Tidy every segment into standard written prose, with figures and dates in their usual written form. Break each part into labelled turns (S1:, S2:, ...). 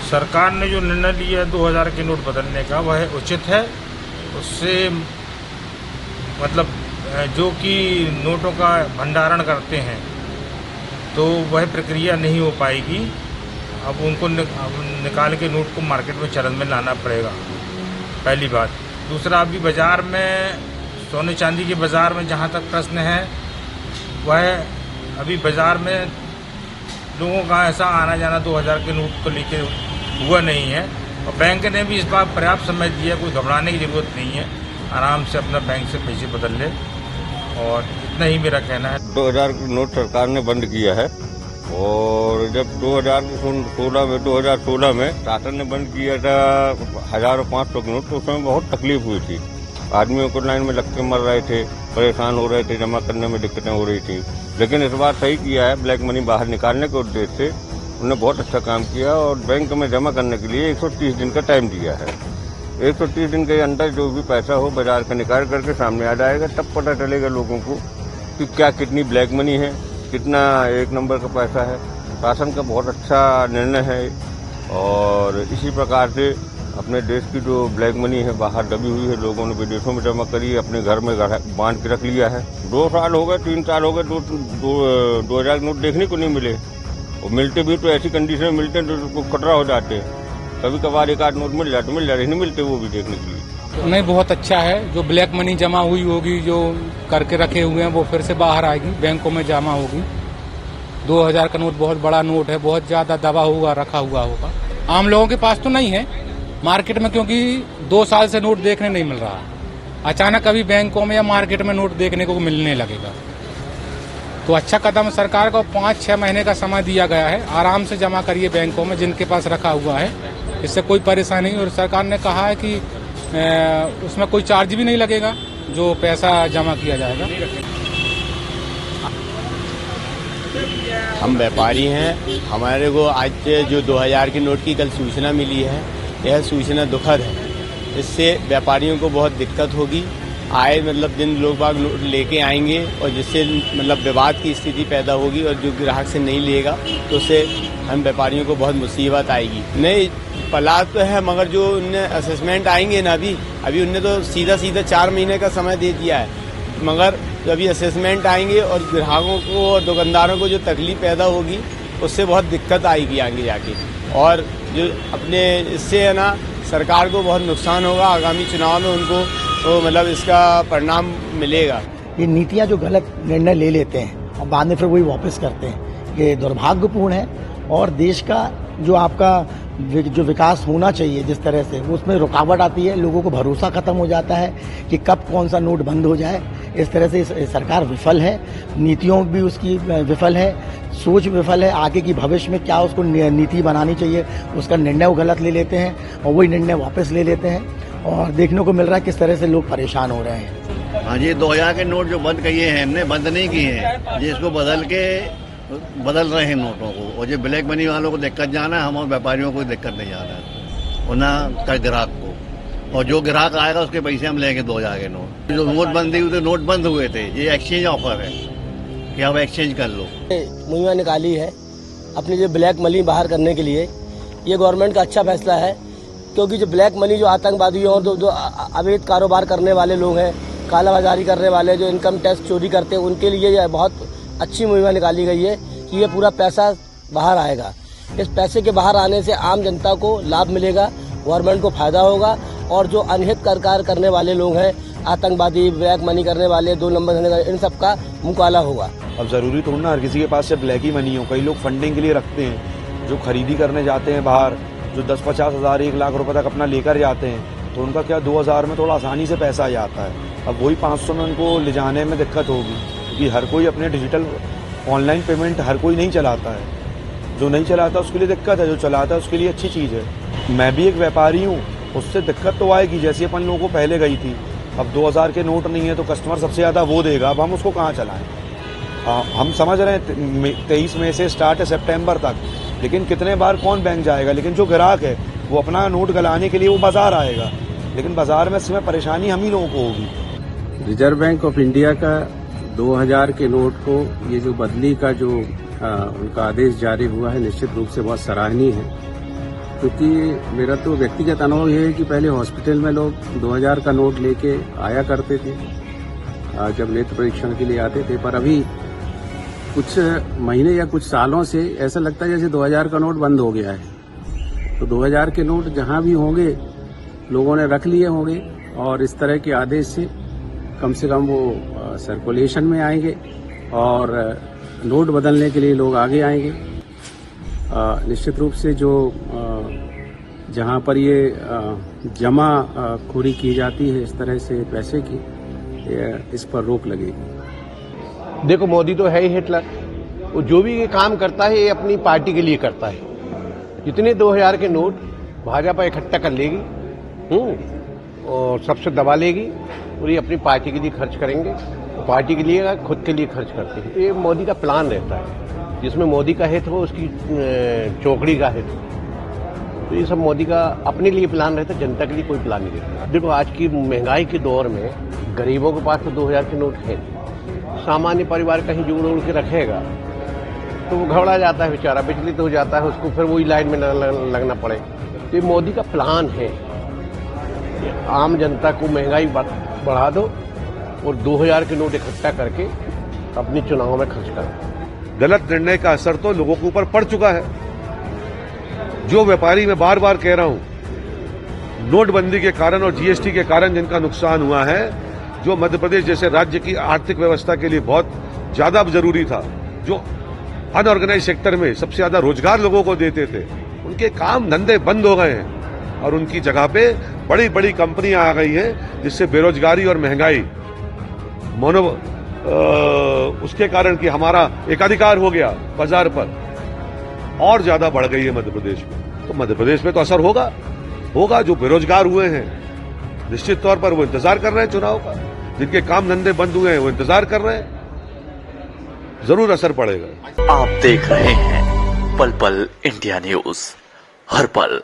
S1: सरकार ने जो निर्णय लिया है 2000 के नोट बदलने का, वह उचित है। उससे मतलब जो कि नोटों का भंडारण करते हैं तो वह प्रक्रिया नहीं हो पाएगी। अब उनको निकाल के नोट को मार्केट में चलन में लाना पड़ेगा, पहली बात। दूसरा, अभी बाज़ार में सोने चांदी के बाज़ार में जहाँ तक प्रश्न है, वह अभी बाज़ार में लोगों का ऐसा आना जाना 2000 के नोट को लेकर हुआ नहीं है। और बैंक ने भी इस बार पर्याप्त समय दिया, कोई घबराने की ज़रूरत नहीं है, आराम से अपना बैंक से पैसे बदल ले, और इतना ही मेरा कहना है।
S2: 2000 का नोट सरकार ने बंद किया है, और जब 2016 में शासन ने बंद किया था 1000 और 500 के नोट, तो उसमें बहुत तकलीफ हुई थी। आदमियों को लाइन में लग के मर रहे थे, परेशान हो रहे थे, जमा करने में दिक्कतें हो रही थी। लेकिन इस बार सही किया है, ब्लैक मनी बाहर निकालने के उद्देश्य से उन्होंने बहुत अच्छा काम किया, और बैंक में जमा करने के लिए 130 दिन का टाइम दिया है। 130 दिन के अंदर जो भी पैसा हो बाजार का निकाल करके सामने आ जाएगा, तब पता चलेगा लोगों को कि क्या कितनी ब्लैक मनी है, कितना एक नंबर का पैसा है। शासन का बहुत अच्छा निर्णय है, और इसी प्रकार से अपने देश की जो ब्लैक मनी है बाहर दबी हुई है, लोगों ने विदेशों में जमा करी है, अपने घर में बांध के रख लिया है। 2 साल हो गए, 3 साल हो गए, 2000 नोट देखने को नहीं मिले, और मिलते भी तो ऐसी कंडीशन में मिलते हैं तो खतरा हो जाते हैं। कभी कभार एक आध नोट मिल जाते, नहीं मिलते वो भी देखने के लिए।
S3: नहीं, बहुत अच्छा है। जो ब्लैक मनी जमा हुई होगी, जो करके रखे हुए हैं, वो फिर से बाहर आएगी, बैंकों में जमा होगी। 2000 का नोट बहुत बड़ा नोट है, बहुत ज्यादा दबा हुआ रखा हुआ होगा। आम लोगों के पास तो नहीं है मार्केट में, क्योंकि 2 साल से नोट देखने नहीं मिल रहा। अचानक अभी बैंकों में या मार्केट में नोट देखने को मिलने लगेगा, तो अच्छा कदम सरकार को 5-6 महीने का समय दिया गया है। आराम से जमा करिए बैंकों में, जिनके पास रखा हुआ है, इससे कोई परेशानी नहीं। और सरकार ने कहा है कि उसमें कोई चार्ज भी नहीं लगेगा जो पैसा जमा किया जाएगा।
S4: हम व्यापारी हैं, हमारे को आज जो 2000 के नोट की कल सूचना मिली है, यह सूचना दुखद है। इससे व्यापारियों को बहुत दिक्कत होगी। आए मतलब दिन लोग बाग लेके आएंगे, और जिससे मतलब विवाद की स्थिति पैदा होगी, और जो ग्राहक से नहीं लेगा तो उससे हम व्यापारियों को बहुत मुसीबत आएगी। नहीं, पलाद तो है, मगर जो उनने असेसमेंट आएंगे ना, अभी उनने तो सीधा 4 महीने का समय दे दिया है, मगर अभी असेसमेंट आएंगे और ग्राहकों को और दुकानदारों को जो तकलीफ पैदा होगी, उससे बहुत दिक्कत आएगी आगे जाके। और जो अपने इससे है ना, सरकार को बहुत नुकसान होगा। आगामी चुनाव में उनको तो मतलब इसका परिणाम मिलेगा।
S5: ये नीतियां जो गलत निर्णय ले लेते हैं और बाद में फिर वही वापस करते हैं, ये दुर्भाग्यपूर्ण है। और देश का जो आपका जो विकास होना चाहिए जिस तरह से, उसमें रुकावट आती है। लोगों को भरोसा खत्म हो जाता है कि कब कौन सा नोट बंद हो जाए। इस तरह से सरकार विफल है, नीतियों भी उसकी विफल है, सोच विफल है। आगे की भविष्य में क्या उसको नीति बनानी चाहिए, उसका निर्णय वो गलत ले लेते हैं, और वही निर्णय वापस ले लेते हैं। और देखने को मिल रहा है किस तरह से लोग परेशान हो रहे हैं।
S6: हाँ जी, 2000 के नोट जो बंद किए हैं, हमने बंद नहीं किए हैं, जिसको बदल रहे हैं नोटों को। और जो ब्लैक मनी वालों को दिक्कत जाना है, हमारे व्यापारियों को दिक्कत नहीं जाना है, और ना का ग्राहक को। और जो ग्राहक आएगा उसके पैसे हम लेंगे 2000 के नोट। जो नोटबंदी हुई, तो नोट बंद हुए थे, ये एक्सचेंज ऑफर है कि आप एक्सचेंज कर लो।
S7: मुहिम निकाली है अपनी जो ब्लैक मनी बाहर करने के लिए, ये गवर्नमेंट का अच्छा फैसला है। क्योंकि जो ब्लैक मनी, जो आतंकवादी और जो अवैध कारोबार करने वाले लोग हैं, कालाबाजारी करने वाले, जो इनकम टैक्स चोरी करते हैं, उनके लिए बहुत अच्छी मुहिम निकाली गई है कि ये पूरा पैसा बाहर आएगा। इस पैसे के बाहर आने से आम जनता को लाभ मिलेगा, गवर्नमेंट को फायदा होगा, और जो अनहित कार करने वाले लोग हैं, आतंकवादी, ब्लैक मनी करने वाले, 2 नंबर करने वाले, इन सब का मुँह काला होगा।
S8: अब जरूरी थोड़ा ना हर किसी के पास से ब्लैक ही मनी हो। कई लोग फंडिंग के लिए रखते हैं, जो खरीदी करने जाते हैं बाहर, जो 10-50 हज़ार 1 लाख रुपए तक अपना लेकर जाते हैं, तो उनका क्या 2000 में थोड़ा आसानी से पैसा आ जाता है। अब वही 500 में उनको ले जाने में दिक्कत होगी, क्योंकि हर कोई अपने डिजिटल ऑनलाइन पेमेंट हर कोई नहीं चलाता है। जो नहीं चलाता उसके लिए दिक्कत है, जो चलाता है उसके लिए अच्छी चीज़ है। मैं भी एक व्यापारी हूँ, उससे दिक्कत तो आएगी, जैसे अपन लोगों को पहले गई थी। अब 2000 के नोट नहीं है तो कस्टमर सबसे ज़्यादा वो देगा, अब हम उसको कहाँ चलाएं। हम समझ रहे हैं 23 मई से स्टार्ट है सितंबर तक, लेकिन कितने बार कौन बैंक जाएगा। लेकिन जो ग्राहक है वो अपना नोट गलाने के लिए वो बाजार आएगा, लेकिन बाजार में इसमें परेशानी हम ही लोगों को होगी।
S9: रिजर्व बैंक ऑफ इंडिया का 2000 के नोट को ये जो बदली का जो उनका आदेश जारी हुआ है, निश्चित रूप से बहुत सराहनीय है। क्योंकि मेरा तो व्यक्तिगत अनुभव ये है कि पहले हॉस्पिटल में लोग 2000 का नोट लेके आया करते थे जब नेत्र परीक्षण के लिए आते थे, पर अभी कुछ महीने या कुछ सालों से ऐसा लगता है जैसे 2000 का नोट बंद हो गया है। तो 2000 के नोट जहां भी होंगे लोगों ने रख लिए होंगे और इस तरह के आदेश से कम वो सर्कुलेशन में आएंगे और नोट बदलने के लिए लोग आगे आएंगे। निश्चित रूप से जो जहां पर ये जमा खोरी की जाती है इस तरह से पैसे की, इस पर रोक लगेगी।
S10: देखो, मोदी तो है ही हिटलर। वो जो भी ये काम करता है ये अपनी पार्टी के लिए करता है। जितने 2000 के नोट भाजपा इकट्ठा कर लेगी और सबसे दबा लेगी और ये अपनी पार्टी के लिए खर्च करेंगे। पार्टी के लिए, खुद के लिए खर्च करते हैं। ये मोदी का प्लान रहता है, जिसमें मोदी का हित हो उसकी चौकड़ी का हित। तो ये सब मोदी का अपने लिए प्लान रहता है, जनता के लिए कोई प्लान नहीं रहता। देखो, आज की महंगाई के दौर में गरीबों के पास तो 2000 के नोट है। सामान्य परिवार कहीं जोड़ उड़ के रखेगा तो वो घबरा जाता है बेचारा, विचलित हो जाता है, उसको फिर वही लाइन में लगना पड़े। तो ये मोदी का प्लान है कि आम जनता को महंगाई बढ़ा दो और 2000 के नोट इकट्ठा करके अपने चुनाव में खर्च करो।
S11: गलत निर्णय का असर तो लोगों के ऊपर पड़ चुका है। जो व्यापारी, मैं बार बार कह रहा हूं, नोटबंदी के कारण और जीएसटी के कारण जिनका नुकसान हुआ है, जो मध्य प्रदेश जैसे राज्य की आर्थिक व्यवस्था के लिए बहुत ज्यादा जरूरी था, जो अनऑर्गेनाइज सेक्टर में सबसे ज्यादा रोजगार लोगों को देते थे, उनके काम धंधे बंद हो गए हैं और उनकी जगह पे बड़ी बड़ी कंपनियां आ गई हैं, जिससे बेरोजगारी और महंगाई उसके कारण कि हमारा एकाधिकार हो गया बाजार पर और ज्यादा बढ़ गई है मध्य प्रदेश में। तो मध्य प्रदेश में तो असर होगा। जो बेरोजगार हुए हैं निश्चित तौर पर वो इंतजार कर रहे हैं चुनाव का, जिनके काम धंधे बंद हुए हैं वो इंतजार कर रहे हैं, जरूर असर पड़ेगा।
S12: आप देख रहे हैं पल पल इंडिया न्यूज, हर पल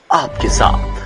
S12: आपके साथ।